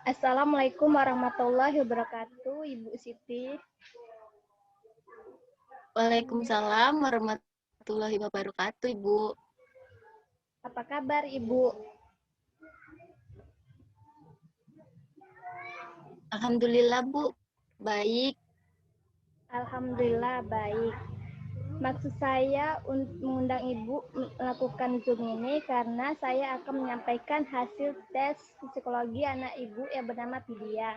Assalamualaikum warahmatullahi wabarakatuh, Ibu Siti. Waalaikumsalam warahmatullahi wabarakatuh, Ibu. Apa kabar, Ibu? Alhamdulillah, Bu. Baik. Alhamdulillah baik. Maksud saya untuk mengundang Ibu melakukan Zoom ini karena saya akan menyampaikan hasil tes psikologi anak Ibu yang bernama Vidya.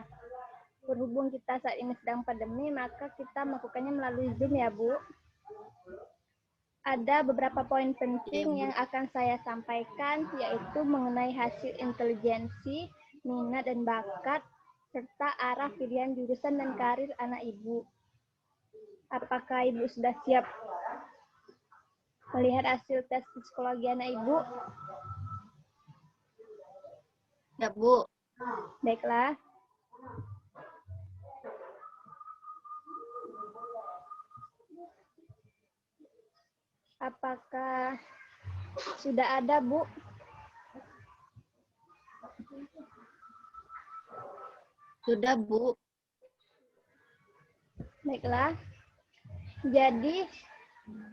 Berhubung kita saat ini sedang pandemi, maka kita melakukannya melalui Zoom ya, Bu. Ada beberapa poin penting yang akan saya sampaikan, yaitu mengenai hasil intelijensi, minat dan bakat, serta arah pilihan jurusan dan karir anak Ibu. Apakah Ibu sudah siap melihat hasil tes psikologi anak Ibu? Ya, Bu. Baiklah. Apakah sudah ada, Bu? Sudah, Bu. Baiklah. Jadi,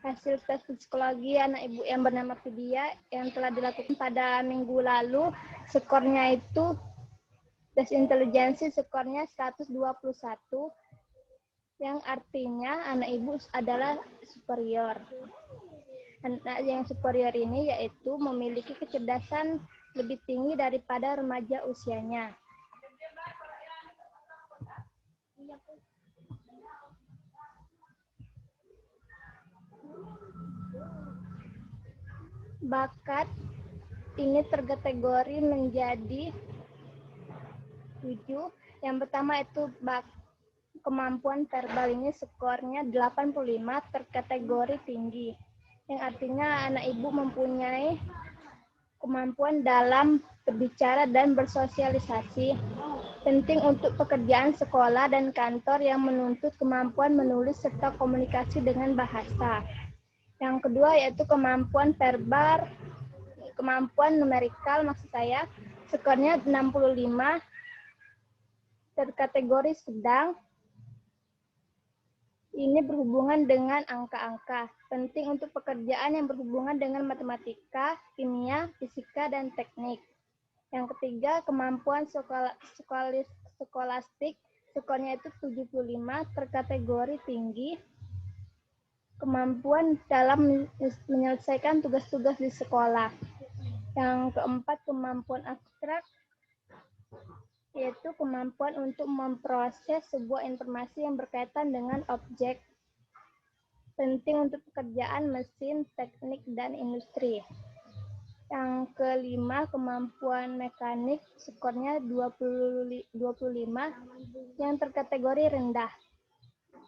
hasil tes psikologi anak Ibu yang bernama Vidya yang telah dilakukan pada minggu lalu, skornya itu tes intelijensi skornya 121, yang artinya anak Ibu adalah superior. Anak yang superior ini yaitu memiliki kecerdasan lebih tinggi daripada remaja usianya. Bakat ini terkategori menjadi 7. Yang pertama itu kemampuan verbal, ini skornya 85, terkategori tinggi. Yang artinya anak Ibu mempunyai kemampuan dalam berbicara dan bersosialisasi. Penting untuk pekerjaan sekolah dan kantor yang menuntut kemampuan menulis serta komunikasi dengan bahasa. Yang kedua yaitu kemampuan verbal, kemampuan numerikal maksud saya, skornya 65, terkategori sedang. Ini berhubungan dengan angka-angka, penting untuk pekerjaan yang berhubungan dengan matematika, kimia, fisika, dan teknik. Yang ketiga, kemampuan skolastik, skornya itu 75, terkategori tinggi. Kemampuan dalam menyelesaikan tugas-tugas di sekolah. Yang keempat, kemampuan abstrak, yaitu kemampuan untuk memproses sebuah informasi yang berkaitan dengan objek. Penting untuk pekerjaan mesin, teknik, dan industri. Yang kelima, kemampuan mekanik, skornya 25, yang terkategori rendah.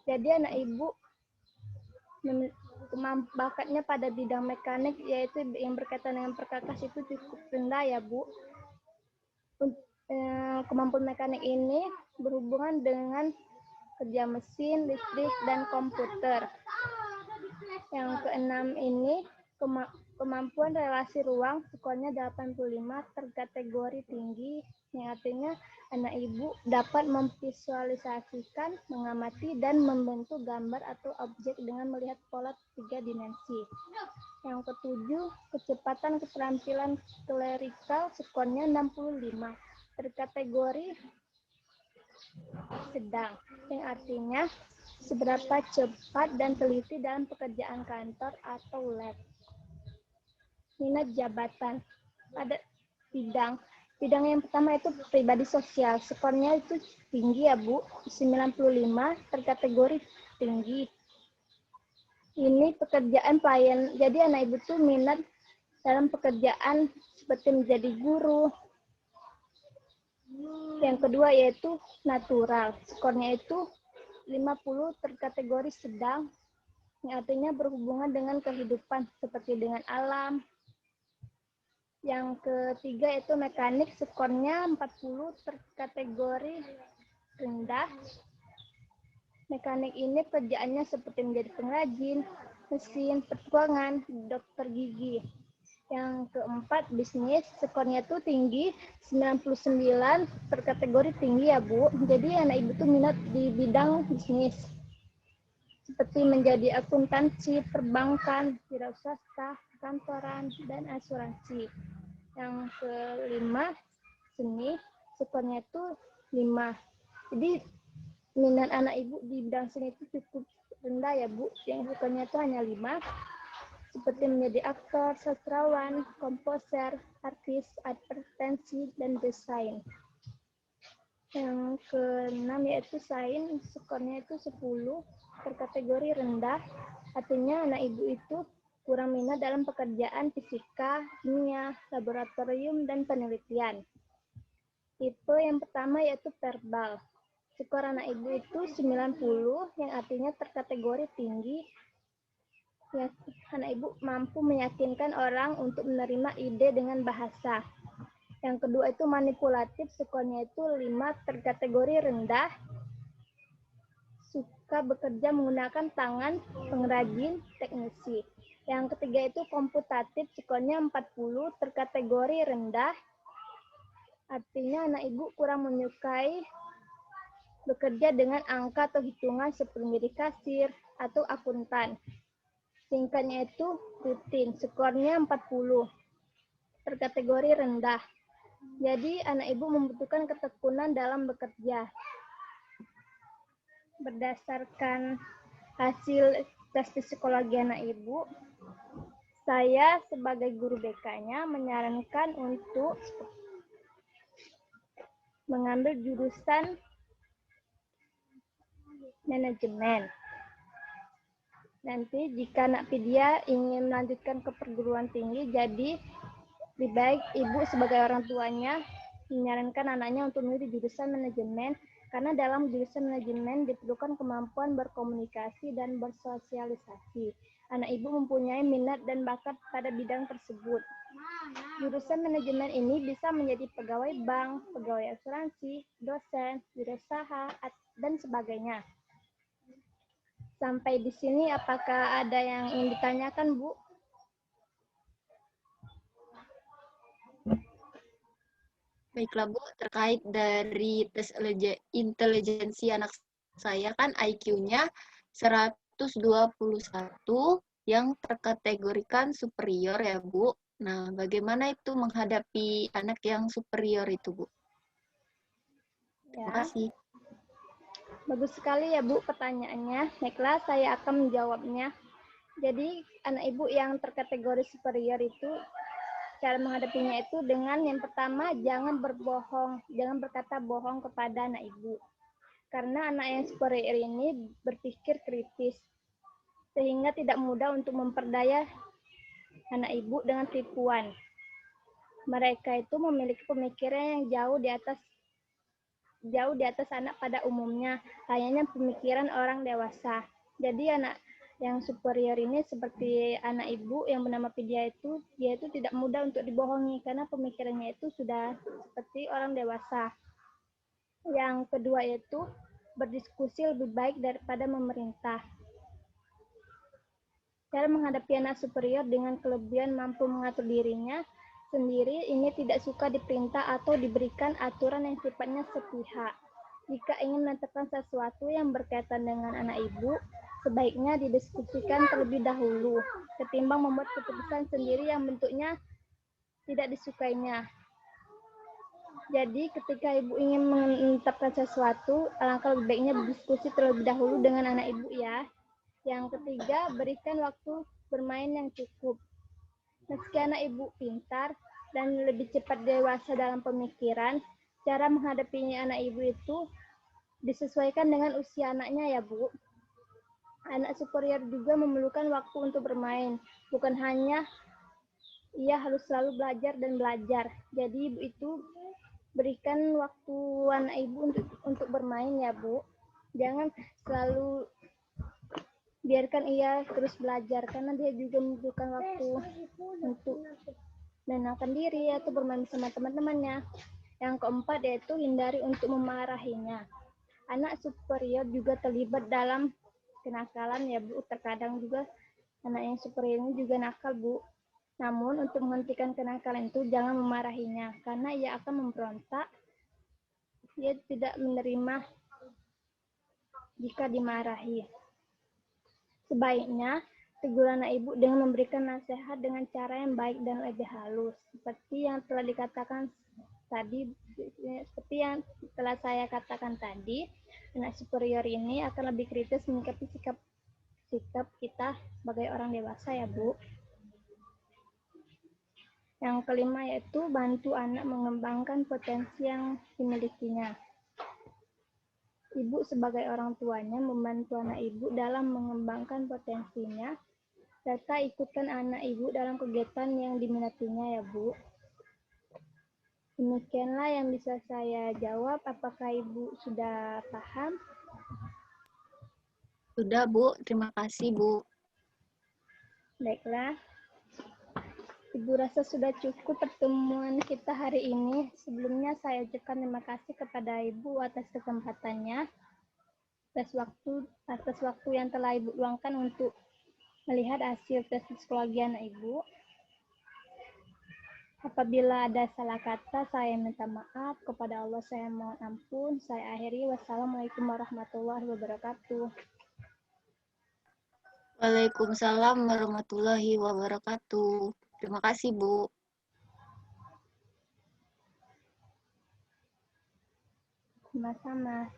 Jadi anak Ibu bakatnya pada bidang mekanik, yaitu yang berkaitan dengan perkakas itu cukup rendah ya, Bu. Kemampuan mekanik ini berhubungan dengan kerja mesin, listrik, dan komputer. Yang keenam ini kemampuan relasi ruang, skornya 85, terkategori tinggi, yang artinya anak Ibu dapat memvisualisasikan, mengamati, dan membentuk gambar atau objek dengan melihat pola 3 dimensi. Yang ketujuh, kecepatan keterampilan klerikal, skornya 65, terkategori sedang, yang artinya seberapa cepat dan teliti dalam pekerjaan kantor atau lab. Minat jabatan pada bidang yang pertama itu pribadi sosial, skornya itu tinggi ya, Bu, 95, terkategori tinggi. Ini pekerjaan pelayan, jadi anak Ibu tuh minat dalam pekerjaan seperti menjadi guru. Yang kedua yaitu natural, skornya itu 50, terkategori sedang, yang artinya berhubungan dengan kehidupan seperti dengan alam. Yang ketiga yaitu mekanik, skornya 40, terkategori rendah. Mekanik ini kerjaannya seperti menjadi pengrajin, mesin, petualangan, dokter gigi. Yang keempat, bisnis. Skornya tuh tinggi, 99 per kategori tinggi ya, Bu. Jadi anak ibu tuh minat di bidang bisnis. Seperti menjadi akuntansi, perbankan, wirausaha, kantoran, dan asuransi. Yang kelima, seni. Skornya itu 5. Jadi minat anak ibu di bidang seni itu cukup rendah ya, Bu. Yang skornya itu hanya 5. Seperti menjadi aktor, sastrawan, komposer, artis, advertensi, dan desain. Yang keenam yaitu sains, skornya itu 10 per kategori rendah. Artinya anak ibu itu kurang minat dalam pekerjaan fisika, kimia, laboratorium, dan penelitian. Tipe yang pertama yaitu verbal. Skor anak ibu itu 90, yang artinya terkategori tinggi. Ya, anak ibu mampu meyakinkan orang untuk menerima ide dengan bahasa. Yang kedua itu manipulatif, skornya itu 5 terkategori rendah. Suka bekerja menggunakan tangan, pengrajin, teknisi. Yang ketiga itu komputatif, skornya 40 terkategori rendah. Artinya anak ibu kurang menyukai bekerja dengan angka atau hitungan seperti menjadi kasir atau akuntan. Singkatnya itu rutin, skornya 40, terkategori rendah. Jadi anak ibu membutuhkan ketekunan dalam bekerja. Berdasarkan hasil tes psikologi anak ibu, saya sebagai guru BK-nya menyarankan untuk mengambil jurusan manajemen. Nanti jika anak Vidya ingin melanjutkan ke perguruan tinggi, jadi lebih baik ibu sebagai orang tuanya menyarankan anaknya untuk memilih jurusan manajemen, karena dalam jurusan manajemen diperlukan kemampuan berkomunikasi dan bersosialisasi. Anak ibu mempunyai minat dan bakat pada bidang tersebut. Jurusan manajemen ini bisa menjadi pegawai bank, pegawai asuransi, dosen, wirausaha, dan sebagainya. Sampai di sini apakah ada yang ingin ditanyakan, Bu? Baiklah Bu, terkait dari tes intelijensi anak saya kan IQ-nya 121 yang terkategorikan superior ya Bu. Nah, bagaimana itu menghadapi anak yang superior itu Bu? Terima kasih. Bagus sekali ya Bu pertanyaannya. Baiklah, saya akan menjawabnya. Jadi anak ibu yang terkategori superior itu cara menghadapinya itu dengan yang pertama jangan berbohong, jangan berkata bohong kepada anak ibu. Karena anak yang superior ini berpikir kritis sehingga tidak mudah untuk memperdaya anak ibu dengan tipuan. Mereka itu memiliki pemikiran yang jauh di atas anak pada umumnya, layaknya pemikiran orang dewasa. Jadi anak yang superior ini seperti anak ibu yang bernama Vidya itu, dia itu tidak mudah untuk dibohongi karena pemikirannya itu sudah seperti orang dewasa. Yang kedua yaitu berdiskusi lebih baik daripada memerintah. Cara menghadapi anak superior dengan kelebihan mampu mengatur dirinya sendiri, ini tidak suka diperintah atau diberikan aturan yang sifatnya sepihak. Jika ingin menentukan sesuatu yang berkaitan dengan anak ibu, sebaiknya didiskusikan terlebih dahulu, ketimbang membuat keputusan sendiri yang bentuknya tidak disukainya. Jadi ketika ibu ingin menetapkan sesuatu, alangkah lebih baiknya berdiskusi terlebih dahulu dengan anak ibu ya. Yang ketiga, berikan waktu bermain yang cukup. Meski anak ibu pintar dan lebih cepat dewasa dalam pemikiran, cara menghadapinya anak ibu itu disesuaikan dengan usia anaknya ya Bu. Anak superior juga memerlukan waktu untuk bermain, bukan hanya ia harus selalu belajar dan belajar. Jadi ibu itu berikan waktu anak ibu untuk bermain ya Bu. Jangan selalu biarkan ia terus belajar, karena dia juga membutuhkan waktu untuk menenangkan diri atau bermain bersama teman-temannya. Yang keempat yaitu hindari untuk memarahinya. Anak superior juga terlibat dalam kenakalan ya Bu. Terkadang juga anak yang superior ini juga nakal Bu. Namun, untuk menghentikan kenakalan itu, jangan memarahinya, karena ia akan memberontak. Ia tidak menerima jika dimarahi. Sebaiknya, tegur anak ibu dengan memberikan nasihat dengan cara yang baik dan lebih halus. Seperti yang telah saya katakan tadi, anak superior ini akan lebih kritis menyikapi sikap kita sebagai orang dewasa ya, Bu. Yang kelima yaitu bantu anak mengembangkan potensi yang dimilikinya. Ibu sebagai orang tuanya membantu anak ibu dalam mengembangkan potensinya, serta ikutkan anak ibu dalam kegiatan yang diminatinya ya, Bu. Demikianlah yang bisa saya jawab. Apakah Ibu sudah paham? Sudah, Bu. Terima kasih, Bu. Baiklah. Ibu rasa sudah cukup pertemuan kita hari ini. Sebelumnya saya ucapkan terima kasih kepada Ibu atas kesempatannya, atas waktu yang telah Ibu luangkan untuk melihat hasil tes psikologi anak Ibu. Apabila ada salah kata, saya minta maaf. Kepada Allah saya mohon ampun. Saya akhiri. Wassalamualaikum warahmatullahi wabarakatuh. Waalaikumsalam warahmatullahi wabarakatuh. Terima kasih, Bu. Sama-sama.